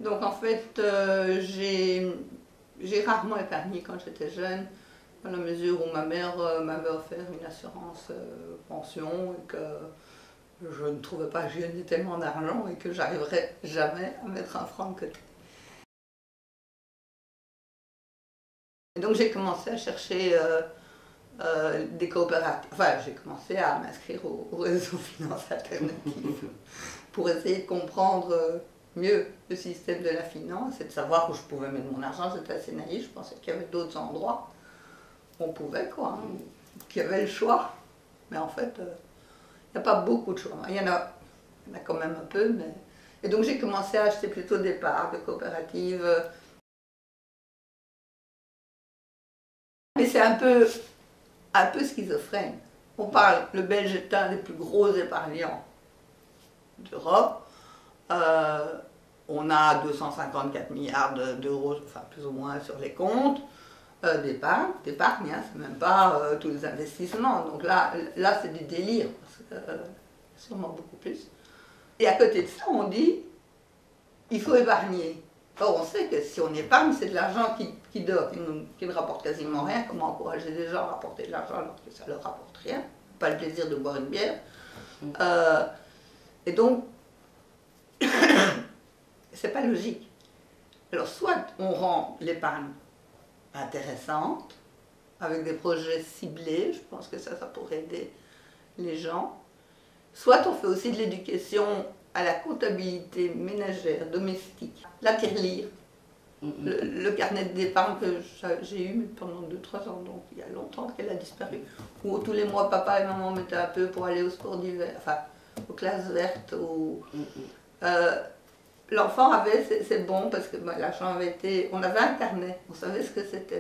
Donc en fait, j'ai rarement épargné quand j'étais jeune, dans la mesure où ma mère m'avait offert une assurance pension et que je ne trouvais pas que je gagnais tellement d'argent et que j'arriverais jamais à mettre un franc de côté. Et donc j'ai commencé à chercher des coopératives. Enfin, j'ai commencé à m'inscrire au réseau Finance Alternative pour essayer de comprendre mieux le système de la finance et de savoir où je pouvais mettre mon argent. J'étais assez naïf, je pensais qu'il y avait d'autres endroits où on pouvait, quoi, hein, qu'il y avait le choix. Mais en fait, il n'y a pas beaucoup de choix. Il y en a quand même un peu, mais... Et donc j'ai commencé à acheter plutôt des parts de coopératives. Mais c'est un peu schizophrène. On parle, le Belge est un des plus gros épargnants d'Europe. On a 254 milliards d'euros, enfin plus ou moins, sur les comptes d'épargne, hein, c'est même pas tous les investissements. Donc là c'est du délire, sûrement beaucoup plus. Et à côté de ça, on dit, il faut épargner. Or, on sait que si on épargne, c'est de l'argent qui dort, qui ne rapporte quasiment rien. Comment encourager les gens à rapporter de l'argent alors que ça ne leur rapporte rien? Pas le plaisir de boire une bière. Et donc, c'est pas logique. Alors, soit on rend l'épargne intéressante, avec des projets ciblés, je pense que ça pourrait aider les gens. Soit on fait aussi de l'éducation à la comptabilité ménagère, domestique, la tirelire, le carnet d'épargne que j'ai eu pendant 2-3 ans, donc il y a longtemps qu'elle a disparu, où tous les mois papa et maman mettaient un peu pour aller au sport d'hiver, enfin aux classes vertes. L'enfant avait, c'est bon parce que l'argent avait été, on avait un carnet, on savait ce que c'était.